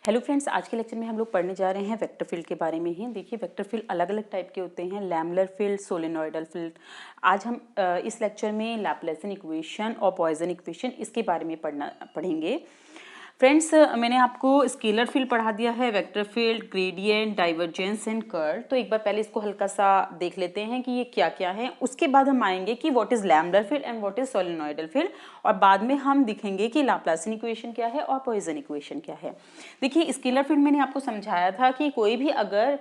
Hello friends, आज के lecture में हम लोग पढ़ने जा रहे हैं वेक्टर फील्ड के बारे में ही। देखिए, वेक्टर फील्ड अलग अलग टाइप के होते हैं, लैमलर फील्ड, सोलेनॉइडल फील्ड। आज हम इस लेक्चर में लैप्लासियन इक्वेशन और पॉइसन इक्वेशन इसके बारे में पढ़ेंगे। फ्रेंड्स, मैंने आपको स्केलर फील्ड पढ़ा दिया है, vector field, gradient, divergence and curl. तो एक बार पहले इसको हल्का सा देख लेते हैं कि ये क्या क्या है। उसके बाद हम आएंगे कि what is lamellar field and what is solenoidal field, और बाद में हम दिखेंगे कि लैप्लासियन इक्वेशन क्या है और पॉइसन इक्वेशन क्या है। देखिए, स्केलर फील्ड मैंने आपको समझाया था कि कोई भी अगर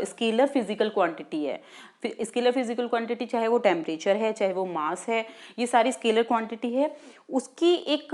स्केलर फिजिकल क्वांटिटी है, स्केलर फिजिकल क्वांटिटी चाहे वो टेम्परेचर है, चाहे वो मास है, ये सारी स्केलर क्वांटिटी है, उसकी एक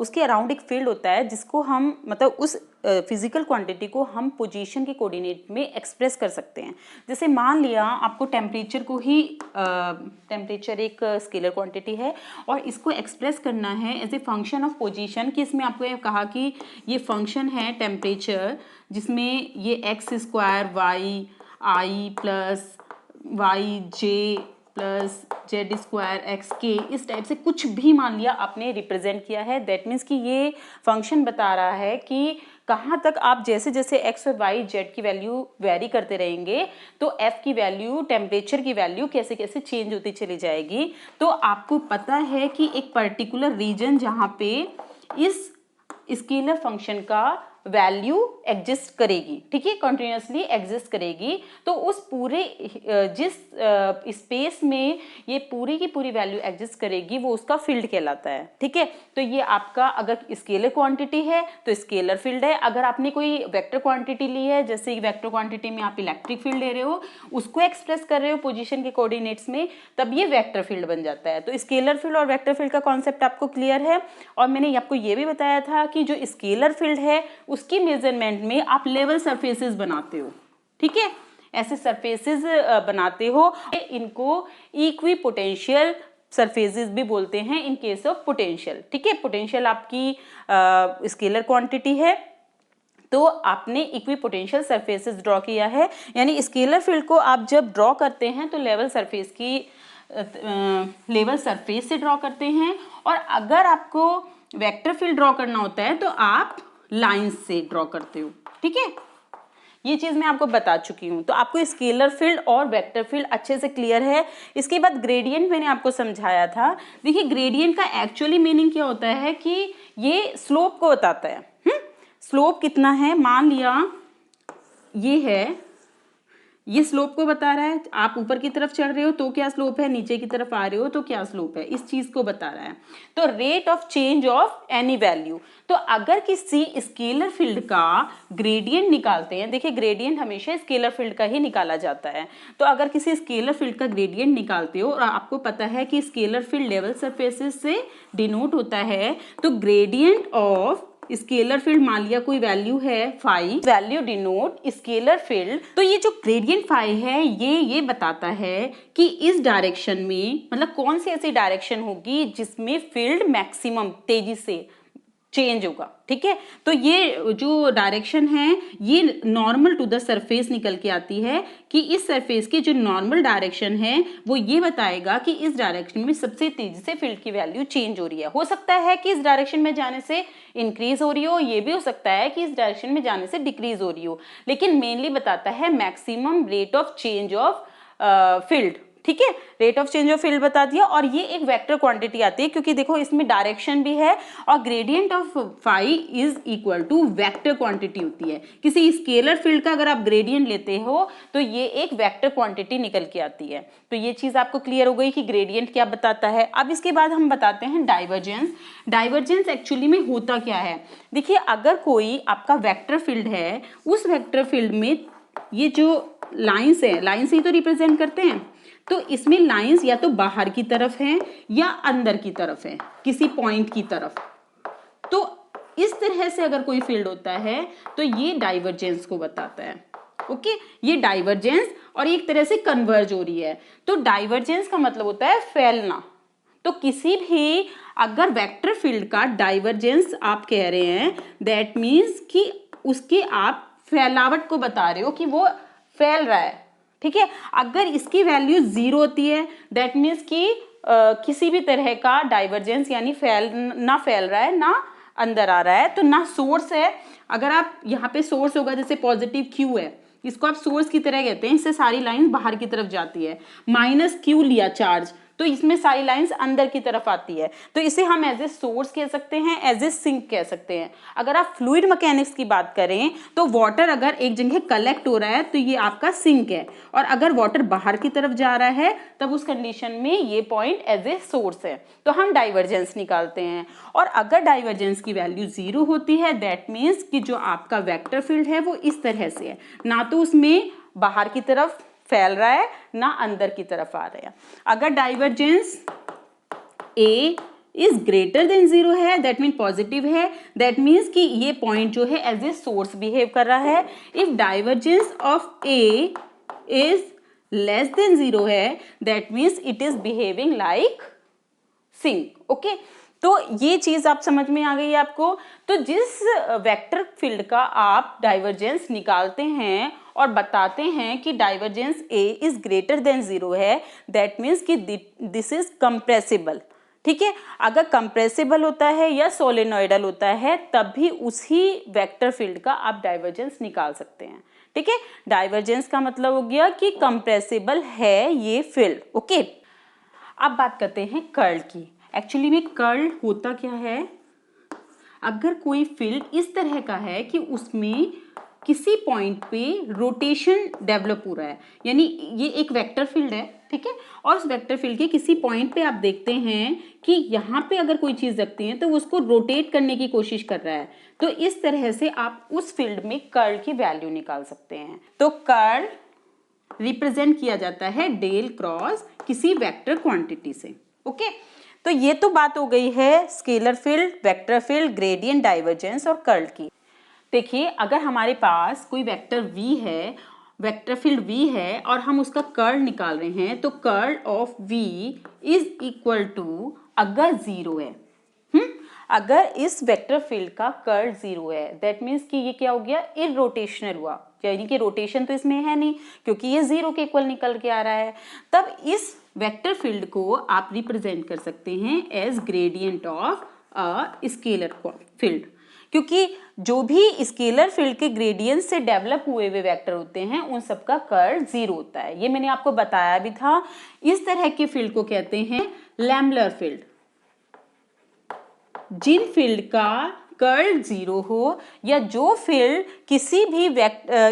उसके अराउंड एक फील्ड होता है जिसको हम मतलब उस फिजिकल क्वांटिटी को हम पोजीशन के कोऑर्डिनेट में एक्सप्रेस कर सकते हैं। जैसे मान लिया आपको टेम्परेचर को ही टेम्परेचर एक स्केलर क्वांटिटी है और इसको एक्सप्रेस करना है as a function of position, कि इसमें आपको ये कहा कि ये फंक्शन है टेम्परेचर जिसमें ये एक्स स्क्वायर वाई आई प्लस वाई जे प्लस जेड स्क्वायर एक्स के, इस टाइप से कुछ भी मान लिया आपने रिप्रेजेंट किया है। दैट मीन्स कि ये फंक्शन बता रहा है कि कहाँ तक आप जैसे जैसे एक्स और वाई जेड की वैल्यू वेरी करते रहेंगे तो एफ की वैल्यू, टेम्परेचर की वैल्यू कैसे कैसे चेंज होती चली जाएगी। तो आपको पता है कि एक पर्टिकुलर रीजन जहाँ पे इस स्केलर फंक्शन का वैल्यू एग्जिस्ट करेगी, ठीक है, कंटिन्यूसली एग्जिस्ट करेगी, तो उस पूरे जिस स्पेस में ये पूरी की पूरी वैल्यू एग्जिस्ट करेगी वो उसका फील्ड कहलाता है, ठीक है। तो ये आपका अगर स्केलर क्वांटिटी है तो स्केलर फील्ड है। अगर आपने कोई वेक्टर क्वांटिटी ली है, जैसे वेक्टर क्वांटिटी में आप इलेक्ट्रिक फील्ड ले रहे हो, उसको एक्सप्रेस कर रहे हो पोजीशन के कोऑर्डिनेट्स में, तब ये वेक्टर फील्ड बन जाता है। तो स्केलर फील्ड और वेक्टर फील्ड का कॉन्सेप्ट आपको क्लियर है। और मैंने आपको ये भी बताया था कि जो स्केलर फील्ड है उसकी मेजरमेंट में आप लेवल सरफेसेस बनाते हो, ठीक है, ऐसे सरफेसेस बनाते हो, इनको इक्वी पोटेंशियल सरफेसेस भी बोलते हैं इन केस ऑफ पोटेंशियल, ठीक है। पोटेंशियल आपकी स्केलर क्वांटिटी है, तो आपने इक्वी पोटेंशियल सरफेसेस ड्रॉ किया है, यानी स्केलर फील्ड को आप जब ड्रॉ करते हैं तो लेवल सरफेस से ड्रॉ करते हैं, और अगर आपको वेक्टर फील्ड ड्रॉ करना होता है तो आप लाइंस से ड्रॉ करते हो, ठीक है। ये चीज मैं आपको बता चुकी हूँ। तो आपको स्केलर फील्ड और वेक्टर फील्ड अच्छे से क्लियर है। इसके बाद ग्रेडियंट मैंने आपको समझाया था। देखिए, ग्रेडियंट का एक्चुअली मीनिंग क्या होता है कि ये स्लोप को बताता है। स्लोप कितना है, मान लिया ये है, ये स्लोप को बता रहा है। आप ऊपर की तरफ चढ़ रहे हो तो क्या स्लोप है, नीचे की तरफ आ रहे हो तो क्या स्लोप है, इस चीज को बता रहा है। तो rate of change of any value, तो अगर किसी स्केलर फील्ड का ग्रेडियंट निकालते हैं, देखिए ग्रेडियंट हमेशा स्केलर फील्ड का ही निकाला जाता है। तो अगर किसी स्केलर फील्ड का ग्रेडियंट निकालते हो और आपको पता है कि स्केलर फील्ड लेवल सरफेसेस से डिनोट होता है, तो ग्रेडियंट ऑफ स्केलर फील्ड मान लिया कोई वैल्यू है phi, value denote scalar field. तो ये जो ग्रेडियंट फाई है ये बताता है कि इस डायरेक्शन में मतलब कौन सी ऐसी डायरेक्शन होगी जिसमें फील्ड मैक्सिमम तेजी से चेंज होगा, ठीक है। तो ये जो डायरेक्शन है ये नॉर्मल टू द सरफेस निकल के आती है, कि इस सरफेस की जो नॉर्मल डायरेक्शन है वो ये बताएगा कि इस डायरेक्शन में सबसे तेजी से फील्ड की वैल्यू चेंज हो रही है। हो सकता है कि इस डायरेक्शन में जाने से इंक्रीज हो रही हो, ये भी हो सकता है कि इस डायरेक्शन में जाने से डिक्रीज हो रही हो, लेकिन मेनली बताता है maximum rate of change of field, ठीक है। Rate of change of field बता दिया। और ये एक वेक्टर क्वांटिटी आती है क्योंकि देखो इसमें डायरेक्शन भी है, और gradient of phi is equal to vector quantity होती है। किसी स्केलर फील्ड का अगर आप ग्रेडियंट लेते हो तो ये एक वेक्टर क्वांटिटी निकल के आती है। तो ये चीज आपको क्लियर हो गई कि ग्रेडियंट क्या बताता है। अब इसके बाद हम बताते हैं डाइवर्जेंस। डाइवर्जेंस एक्चुअली में होता क्या है। देखिए, अगर कोई आपका वेक्टर फील्ड है, उस वेक्टर फील्ड में ये जो लाइंस है, लाइंस ही तो रिप्रेजेंट करते हैं, तो इसमें लाइंस या तो बाहर की तरफ हैं या अंदर की तरफ हैं, किसी पॉइंट की तरफ। तो इस तरह से अगर कोई फील्ड होता है तो ये डाइवर्जेंस को बताता है, ओके। ये डाइवर्जेंस और एक तरह से कन्वर्ज हो रही है। तो डाइवर्जेंस का मतलब होता है फैलना। तो किसी भी अगर वेक्टर फील्ड का डाइवर्जेंस आप कह रहे हैं, दैट मीन्स कि उसके आप फैलावट को बता रहे हो कि वो फैल रहा है, ठीक है। अगर इसकी वैल्यू 0 होती है, दैट मीन्स कि किसी भी तरह का डाइवर्जेंस यानी फैल रहा है ना अंदर आ रहा है, तो ना सोर्स है, अगर आप यहाँ पे सोर्स होगा जैसे पॉजिटिव Q है, इसको आप सोर्स की तरह कहते हैं, इससे सारी लाइंस बाहर की तरफ जाती है, -Q लिया चार्ज तो इसमें सारी लाइंस अंदर की तरफ आती है, तो इसे हम एज ए सोर्स कह सकते हैं, एज ए सिंक कह सकते हैं। अगर आप फ्लूइड मैकेनिक्स की बात करें तो वाटर अगर एक जगह कलेक्ट हो रहा है तो ये आपका सिंक है, और अगर वाटर बाहर की तरफ जा रहा है तब उस कंडीशन में ये पॉइंट एज ए सोर्स है, तो हम डाइवर्जेंस निकालते हैं। और अगर डाइवर्जेंस की वैल्यू 0 होती है, दैट मीन्स कि जो आपका वेक्टर फील्ड है वो इस तरह से है, ना तो उसमें बाहर की तरफ फैल रहा है ना अंदर की तरफ आ रहा है। अगर divergence A is greater than 0 है, दैट मीन पॉजिटिव है, दैट मीन्स कि ये पॉइंट जो है एज ए सोर्स बिहेव कर रहा है। If divergence of A is less than 0 है, that means it is behaving like sink. Okay, तो ये चीज आप समझ में आ गई आपको। तो जिस वेक्टर फील्ड का आप डाइवर्जेंस निकालते हैं और बताते हैं कि divergence A is greater than 0 है, दैट मीन्स कि दिस इज कंप्रेसिबल। ठीक है, अगर कंप्रेसिबल होता है या सोलेनोइडल होता है तब भी उसी वेक्टर फील्ड का आप डाइवर्जेंस निकाल सकते हैं। ठीक है, डाइवर्जेंस का मतलब हो गया कि कंप्रेसिबल है ये फील्ड। ओके, अब बात करते हैं कर्ल की। एक्चुअली में कर्ल होता क्या है, अगर कोई फील्ड इस तरह का है कि उसमें किसी पॉइंट पे रोटेशन डेवलप हो रहा है, यानी ये एक वेक्टर फील्ड है, ठीक है, और उस वेक्टर फील्ड के किसी पॉइंट पे आप देखते हैं कि यहाँ पे अगर कोई चीज़ रखती है तो उसको रोटेट करने की कोशिश कर रहा है, तो इस तरह से आप उस फील्ड में कर्ल की वैल्यू निकाल सकते हैं। तो कर्ल रिप्रेजेंट किया जाता है डेल क्रॉस किसी वेक्टर क्वांटिटी से। ओके, तो ये तो बात हो गई है scalar field, vector field, gradient, divergence और कर्ल की। देखिए, अगर हमारे पास कोई वेक्टर V है, वेक्टर फील्ड V है और हम उसका कर्ल निकाल रहे हैं, तो curl of V is equal to, अगर 0 है, अगर इस वेक्टर फील्ड का कर्ल 0 है, दैट मीन्स कि ये क्या हो गया, इररोटेशनल हुआ, यानी कि रोटेशन तो इसमें है नहीं क्योंकि ये 0 के इक्वल निकल के आ रहा है। तब इस वेक्टर फील्ड को आप रिप्रेजेंट कर सकते हैं as gradient of a scalar field, क्योंकि जो भी स्केलर फील्ड के ग्रेडियंट से डेवलप हुए हुए वेक्टर होते हैं उन सबका कर्ल 0 होता है। ये मैंने आपको बताया भी था। इस तरह के फील्ड को कहते हैं लैम्बलर फील्ड। जिन फील्ड का कर्ल 0 हो या जो फील्ड किसी भी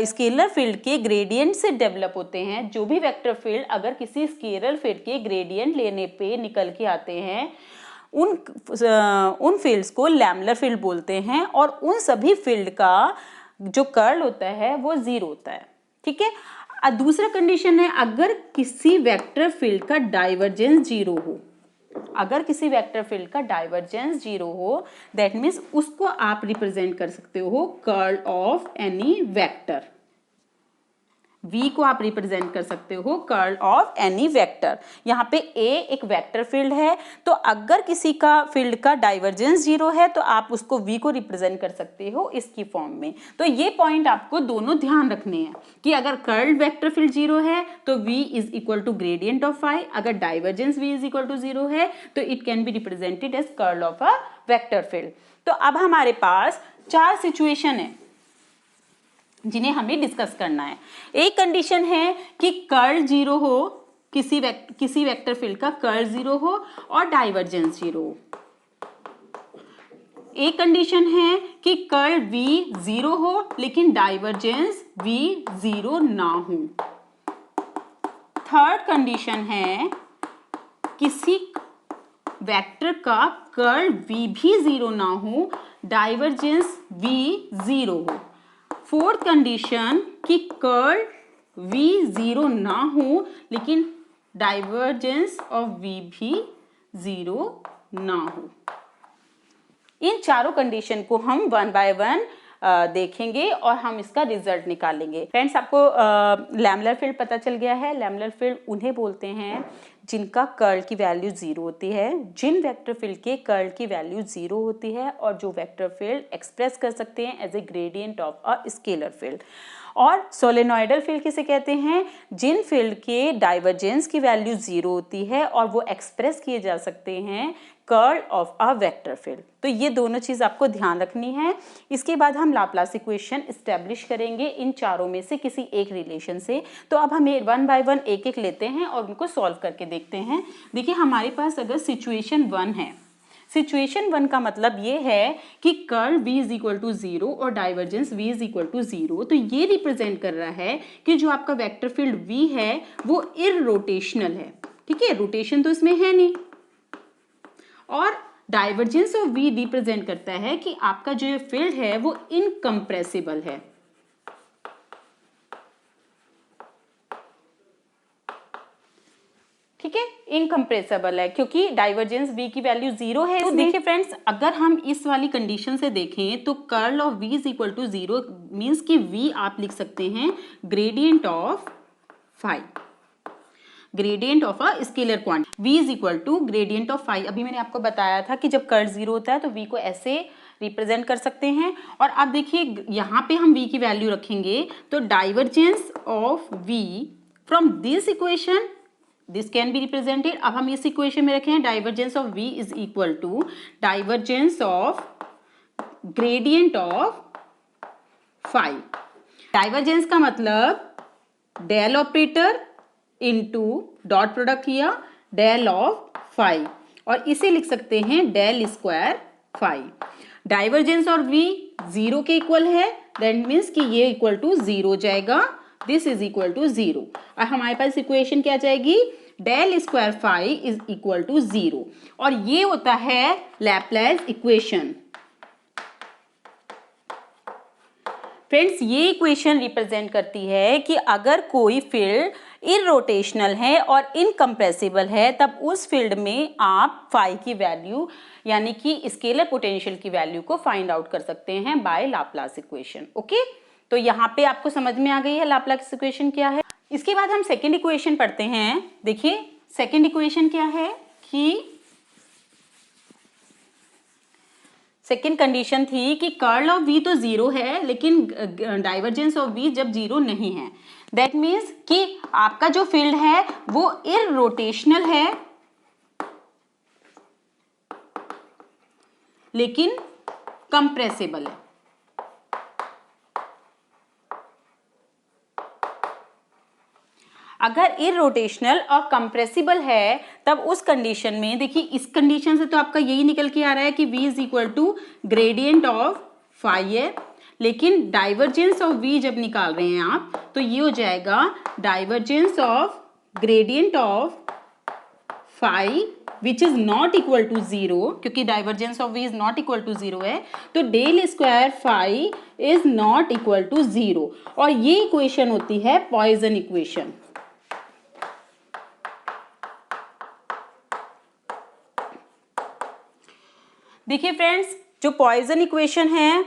स्केलर फील्ड के ग्रेडियंट से डेवलप होते हैं, जो भी वेक्टर फील्ड अगर किसी स्केलर फील्ड के ग्रेडियंट लेने पे निकल के आते हैं, उन फील्ड्स को लैम्बलर फील्ड बोलते हैं, और उन सभी फील्ड का जो कर्ल होता है वो 0 होता है। ठीक है, दूसरा कंडीशन है, अगर किसी वेक्टर फील्ड का डाइवर्जेंस 0 हो, अगर किसी वेक्टर फील्ड का डाइवर्जेंस 0 हो, दैट मीन्स उसको आप रिप्रेजेंट कर सकते हो curl of any vector. V को आप रिप्रेजेंट कर सकते हो कर्ल ऑफ एनी वेक्टर। यहाँ पे A एक वेक्टर फील्ड है, तो अगर किसी का फील्ड का डाइवर्जेंस 0 है तो आप उसको V को रिप्रेजेंट कर सकते हो इसकी फॉर्म में। तो ये पॉइंट आपको दोनों ध्यान रखने हैं कि अगर कर्ल वेक्टर फील्ड 0 है तो V is equal to gradient of I, अगर divergence V is equal to 0 है तो it can be represented as curl of a vector field. तो अब हमारे पास 4 सिचुएशन है जिन्हें हमें डिस्कस करना है। एक कंडीशन है कि कर्ल 0 हो, किसी वेक्टर फील्ड का कर्ल 0 हो और डाइवर्जेंस 0 हो। एक कंडीशन है कि कर्ल V 0 हो लेकिन डाइवर्जेंस V 0 ना हो। थर्ड कंडीशन है किसी वेक्टर का कर्ल V भी 0 ना हो, डाइवर्जेंस V 0 हो। फोर्थ कंडीशन कि कर्ल V 0 ना हो लेकिन डाइवर्जेंस ऑफ V भी 0 ना हो। इन चारों कंडीशन को हम 1 बाय 1 देखेंगे और हम इसका रिजल्ट निकालेंगे। फ्रेंड्स, आपको लैम्बलर फील्ड पता चल गया है। लैम्बलर फील्ड उन्हें बोलते हैं जिनका कर्ल की वैल्यू 0 होती है, जिन वेक्टर फील्ड के कर्ल की वैल्यू 0 होती है और जो वेक्टर फील्ड एक्सप्रेस कर सकते हैं as a gradient of a scalar field. और सोलेनोइडल फील्ड किसे कहते हैं, जिन फील्ड के डाइवर्जेंस की वैल्यू 0 होती है और वो एक्सप्रेस किए जा सकते हैं curl of a vector field. तो ये दोनों चीज़ आपको ध्यान रखनी है। इसके बाद हम लाप्लास इक्वेशन इस्टेब्लिश करेंगे इन चारों में से किसी एक रिलेशन से। तो अब हम ये 1 बाय 1 एक एक लेते हैं और उनको सॉल्व करके देखते हैं। देखिए हमारे पास अगर सिचुएशन 1 है, सिचुएशन 1 का मतलब ये है कि curl v is equal to 0 और divergence v is equal to 0। तो ये रिप्रेजेंट कर रहा है कि जो आपका वेक्टर फील्ड v है वो इररोटेशनल है। ठीक है, रोटेशन तो इसमें है नहीं। और डाइवर्जेंस ऑफ v रिप्रेजेंट करता है कि आपका जो ये फील्ड है वो इनकम्प्रेसिबल है। ठीक है, इनकम्प्रेसिबल है क्योंकि डाइवर्जेंस v की वैल्यू 0 है। तो देखिए फ्रेंड्स, अगर हम इस वाली कंडीशन से देखें तो curl of v is equal to 0 means कि v आप लिख सकते हैं gradient of phi, gradient of a scalar quantity. v is equal to gradient of phi. अभी मैंने आपको बताया था कि जब कर्ल 0 होता है तो v को ऐसे रिप्रेजेंट कर सकते हैं। और अब देखिए यहाँ पे हम v की वैल्यू रखेंगे तो divergence of v from this equation this can be represented. अब हम इस इक्वेशन में रखें divergence of v is equal to divergence of gradient of phi. Divergence का मतलब del operator into dot product किया डेल ऑफ फाई, और इसे लिख सकते हैं डेल स्क्वायर फाई। डाइवर्जेंस और v 0 के इक्वल है, दैट मीन्स कि ये इक्वल टू 0 हो जाएगा, दिस इज इक्वल टू 0। और हमारे पास इक्वेशन क्या जाएगी, del square phi is equal to 0, और ये होता है लैप्लेस इक्वेशन। फ्रेंड्स, ये इक्वेशन रिप्रेजेंट करती है कि अगर कोई फील्ड इररोटेशनल है और इनकम्प्रेसिबल है तब उस फील्ड में आप फाई की वैल्यू यानी कि स्केलर पोटेंशियल की वैल्यू को फाइंड आउट कर सकते हैं बाय लाप्लास इक्वेशन। ओके, तो यहाँ पे आपको समझ में आ गई है लाप्लास इक्वेशन क्या है। इसके बाद हम सेकेंड इक्वेशन पढ़ते हैं। देखिए सेकेंड इक्वेशन क्या है कि सेकेंड कंडीशन थी कि कर्ल ऑफ v तो 0 है लेकिन डाइवर्जेंस ऑफ v जब 0 नहीं है, दैट मीन्स कि आपका जो फील्ड है वो इररोटेशनल है लेकिन कंप्रेसिबल है। अगर इररोटेशनल और कंप्रेसिबल है तब उस कंडीशन में, देखिए इस कंडीशन से तो आपका यही निकल के आ रहा है कि v is equal to gradient of phi है, लेकिन डाइवर्जेंस ऑफ v जब निकाल रहे हैं आप तो ये हो जाएगा divergence of gradient of phi which is not equal to 0, क्योंकि divergence of v is not equal to 0 है, तो del square phi is not equal to 0, और ये इक्वेशन होती है पॉइसन इक्वेशन। देखिए फ्रेंड्स, जो पॉइसन इक्वेशन है,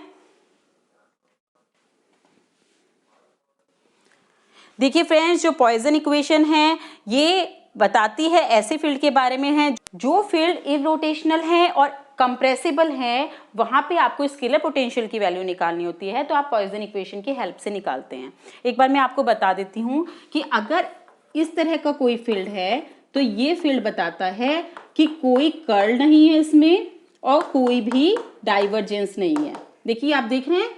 देखिए फ्रेंड्स जो पॉइसन इक्वेशन है ये बताती है ऐसे फील्ड के बारे में है जो फील्ड इररोटेशनल है और कंप्रेसिबल है, वहां पे आपको स्केलर पोटेंशियल की वैल्यू निकालनी होती है, तो आप पॉइसन इक्वेशन की हेल्प से निकालते हैं। एक बार मैं आपको बता देती हूँ कि अगर इस तरह का कोई फील्ड है तो ये फील्ड बताता है कि कोई कर्ल नहीं है इसमें और कोई भी डाइवर्जेंस नहीं है। देखिए आप देख रहे हैं,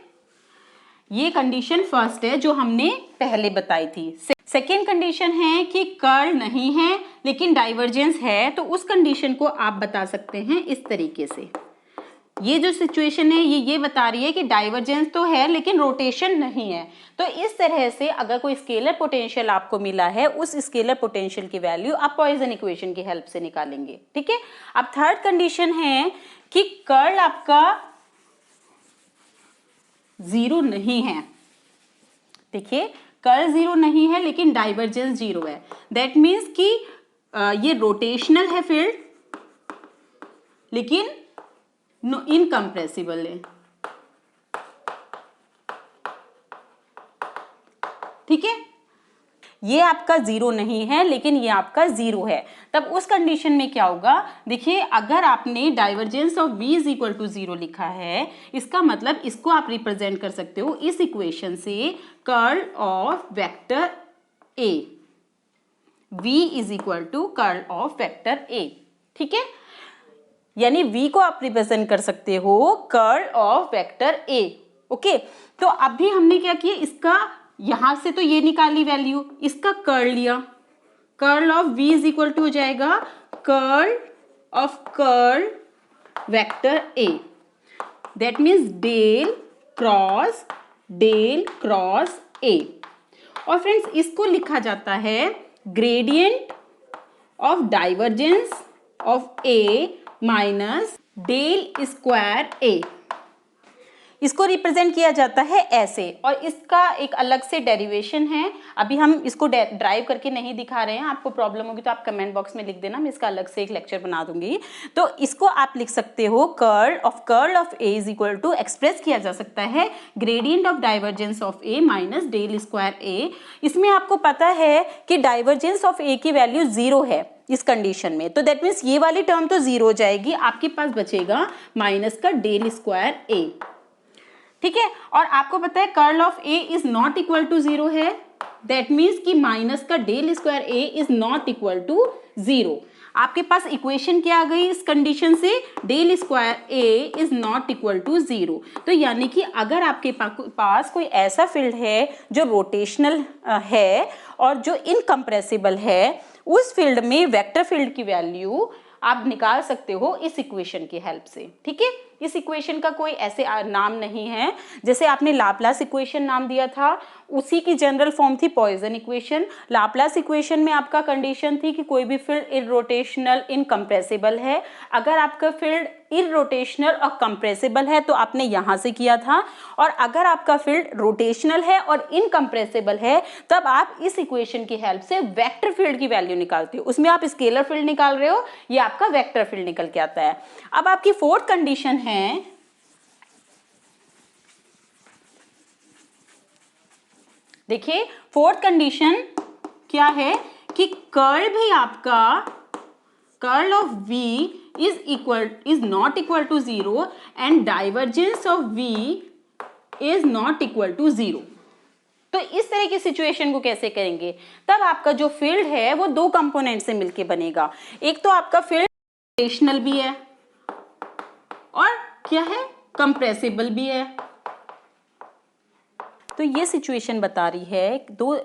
ये कंडीशन फर्स्ट है जो हमने पहले बताई थी। सेकेंड कंडीशन है कि कर्ल नहीं है लेकिन डाइवर्जेंस है, तो उस कंडीशन को आप बता सकते हैं इस तरीके से। ये जो सिचुएशन है ये बता रही है कि डाइवर्जेंस तो है लेकिन रोटेशन नहीं है, तो इस तरह से अगर कोई स्केलर पोटेंशियल आपको मिला है उस स्केलर पोटेंशियल की वैल्यू आप पॉइसन इक्वेशन की हेल्प से निकालेंगे। ठीक है, अब थर्ड कंडीशन है कि कर्ल आपका 0 नहीं है। देखिए कर्ल 0 नहीं है लेकिन डाइवर्जेंस 0 है, दैट मीन्स कि ये रोटेशनल है फील्ड लेकिन इनकम्प्रेसिबल है। ठीक है, ये आपका 0 नहीं है लेकिन ये आपका 0 है, तब उस कंडीशन में क्या होगा। देखिए अगर आपने divergence of v is equal to 0 लिखा है, इसका मतलब इसको आप रिप्रेजेंट कर सकते हो इस इक्वेशन से curl of vector a, v is equal to curl of vector a। ठीक है, यानी v को आप रिप्रेजेंट कर सकते हो curl of vector a। Okay, तो अभी हमने क्या किया, इसका यहां से तो ये निकाली वैल्यू, इसका कर्ल लिया, curl of v is equal to हो जाएगा curl of curl vector a, that means del cross a। और फ्रेंड्स इसको लिखा जाता है gradient of divergence of a minus del square a। इसको रिप्रेजेंट किया जाता है ऐसे, और इसका एक अलग से डेरिवेशन है। अभी हम इसको ड्राइव करके नहीं दिखा रहे हैं, आपको प्रॉब्लम होगी तो आप कमेंट बॉक्स में लिख देना, मैं इसका अलग से एक लेक्चर बना दूंगी। तो इसको आप लिख सकते हो curl of a is equal to, express किया जा सकता है gradient of divergence of a minus del square a। इसमें आपको पता है कि डाइवर्जेंस ऑफ a की वैल्यू 0 है इस कंडीशन में, तो दैट मीन्स ये वाली टर्म तो 0 हो जाएगी, आपके पास बचेगा माइनस का डेल स्क्वायर a। ठीक है, और आपको पता है curl of a is not equal to 0 है, दैट मीन्स कि माइनस का del square a is not equal to 0। आपके पास इक्वेशन क्या आ गई इस कंडीशन से, del square a is not equal to 0। तो यानी कि अगर आपके पास कोई ऐसा फील्ड है जो रोटेशनल है और जो इनकम्प्रेसिबल है, उस फील्ड में वेक्टर फील्ड की वैल्यू आप निकाल सकते हो इस इक्वेशन की हेल्प से। ठीक है, इस इक्वेशन का कोई ऐसे नाम नहीं है, जैसे आपने लाप्लास इक्वेशन नाम दिया था, उसी की जनरल फॉर्म थी पॉइसन इक्वेशन। लाप्लास इक्वेशन में आपका कंडीशन थी कि कोई भी फील्ड इररोटेशनल इनकम्प्रेसिबल है। अगर आपका फील्ड इररोटेशनल और कंप्रेसिबल है तो आपने यहाँ से किया था, और अगर आपका फील्ड रोटेशनल है और इनकम्प्रेसिबल है तब आप इस इक्वेशन की हेल्प से वेक्टर फील्ड की वैल्यू निकालते हो। उसमें आप स्केलर फील्ड निकाल रहे हो, ये आपका वेक्टर फील्ड निकल के आता है। अब आपकी फोर्थ कंडीशन है, देखिए फोर्थ कंडीशन क्या है कि कर्ल भी आपका curl of v is not equal to 0 and divergence of v is not equal to 0। तो इस तरह की सिचुएशन को कैसे करेंगे, तब आपका जो फील्ड है वो दो कंपोनेंट से मिलके बनेगा। एक तो आपका फील्ड रोटेशनल भी है और क्या है, कंप्रेसिबल भी है। तो ये सिचुएशन बता रही है दो,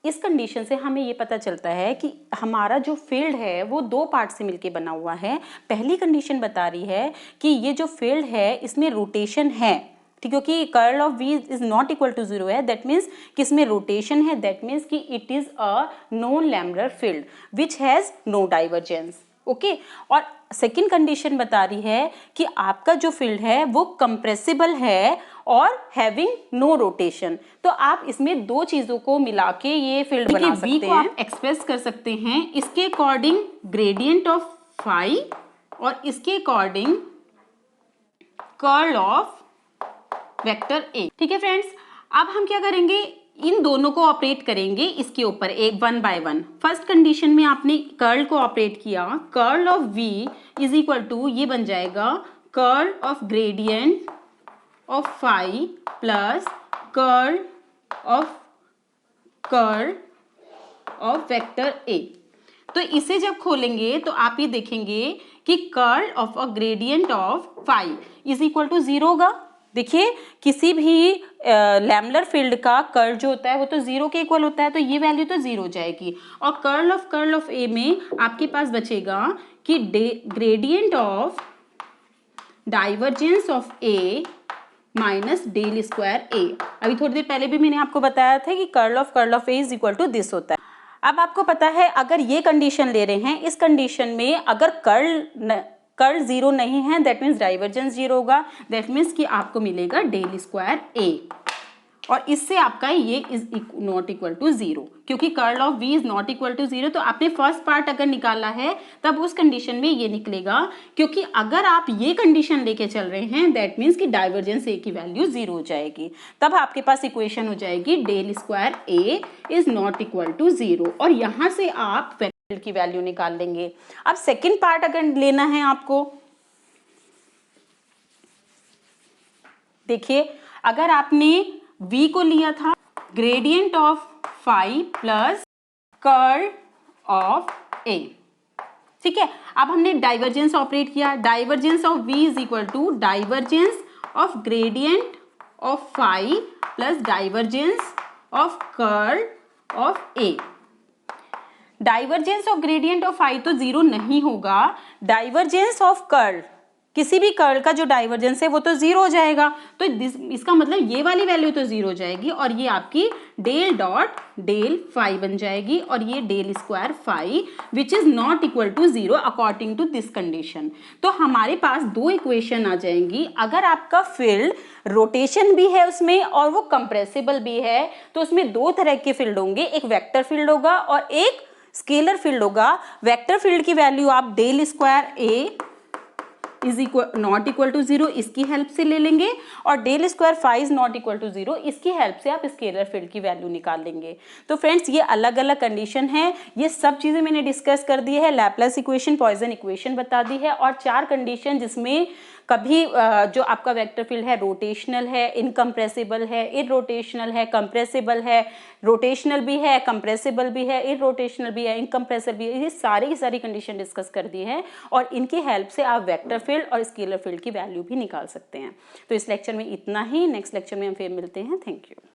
इस कंडीशन से हमें ये पता चलता है कि हमारा जो फील्ड है वो दो पार्ट से मिलके बना हुआ है। पहली कंडीशन बता रही है कि ये जो फील्ड है इसमें रोटेशन है, ठीक, क्योंकि curl of v is not equal to 0 है, दैट मीन्स कि इसमें रोटेशन है, दैट मीन्स कि it is a non lamellar field which has no divergence. Okay, और सेकेंड कंडीशन बता रही है कि आपका जो फील्ड है वो कंप्रेसिबल है और हैविंग नो रोटेशन। तो आप इसमें दो चीजों को मिला के ये फील्ड बना सकते हैं। v को आप एक्सप्रेस कर सकते हैं इसके अकॉर्डिंग ग्रेडियंट ऑफ फाई और इसके according curl of vector a। ठीक है फ्रेंड्स, अब हम क्या करेंगे, इन दोनों को ऑपरेट करेंगे इसके ऊपर एक one by one. First condition में आपने कर्ल को ऑपरेट किया, curl of v is equal to, ये बन जाएगा curl of gradient of phi plus curl of vector a। तो इसे जब खोलेंगे तो आप ये देखेंगे कि curl of a gradient of phi is equal to 0 होगा। देखिए किसी भी लैम्बडर फील्ड का कर्ल जो होता है वो तो 0 के इक्वल होता है, तो ये वैल्यू तो 0 हो जाएगी। और कर्ल ऑफ a में आपके पास बचेगा कि gradient of divergence of a minus del square a। अभी थोड़ी देर पहले भी मैंने आपको बताया था कि curl of a is equal to this होता है। अब आपको पता है अगर ये कंडीशन ले रहे हैं, इस कंडीशन में अगर कर्ल 0 नहीं है दैट मीन्स डाइवर्जेंस 0 होगा, दैट मीन्स कि आपको मिलेगा डेल स्क्वायर a, और इससे आपका ये इज नॉट इक्वल टू 0, क्योंकि curl of v is not equal to 0। तो आपने फर्स्ट पार्ट अगर निकाला है तब उस कंडीशन में ये निकलेगा, क्योंकि अगर आप ये कंडीशन लेके चल रहे हैं दैट मीन्स कि डाइवर्जेंस a की वैल्यू 0 हो जाएगी। तब आपके पास इक्वेशन हो जाएगी del square a is not equal to 0, और यहाँ से आप की वैल्यू निकाल लेंगे। अब सेकंड पार्ट अगर लेना है आपको, देखिए अगर आपने v को लिया था gradient of phi plus curl of a, ठीक है। अब हमने डाइवर्जेंस ऑपरेट किया, divergence of v is equal to divergence of gradient of phi plus divergence of curl of a. Divergence of gradient of phi तो zero नहीं होगा, divergence of curl, किसी भी कर्ल का जो डाइवर्जेंस है वो तो जीरो हो जाएगा, तो इसका मतलब ये वाली वैल्यू तो जीरो हो जाएगी और ये आपकी डेल डॉट डेल फाई बन जाएगी और ये del square phi which is not equal to zero according to this condition. तो हमारे पास दो इक्वेशन आ जाएंगी। अगर आपका फील्ड रोटेशन भी है उसमें और वो कंप्रेसिबल भी है तो उसमें दो तरह के फील्ड होंगे, एक वेक्टर फील्ड होगा और एक स्केलर फील्ड होगा। वेक्टर फील्ड की वैल्यू आप del square a is equal not equal to zero इसकी हेल्प से ले लेंगे और del square phi is not equal to zero इसकी हेल्प से आप स्केलर फील्ड की वैल्यू निकाल लेंगे। तो फ्रेंड्स ये अलग अलग कंडीशन है, ये सब चीजें मैंने डिस्कस कर दी है, लैपलेस इक्वेशन, पॉइसन इक्वेशन बता दी है और चार कंडीशन जिसमें कभी जो आपका वेक्टर फील्ड है रोटेशनल है, इनकम्प्रेसिबल है, इररोटेशनल है, कंप्रेसिबल है, रोटेशनल भी है, कंप्रेसिबल भी है, इररोटेशनल भी है, इनकम्प्रेसिबल भी है, ये सारी की सारी कंडीशन डिस्कस कर दी है और इनकी हेल्प से आप वेक्टर फील्ड और स्केलर फील्ड की वैल्यू भी निकाल सकते हैं। तो इस लेक्चर में इतना ही, नेक्स्ट लेक्चर में हम फिर मिलते हैं। Thank you.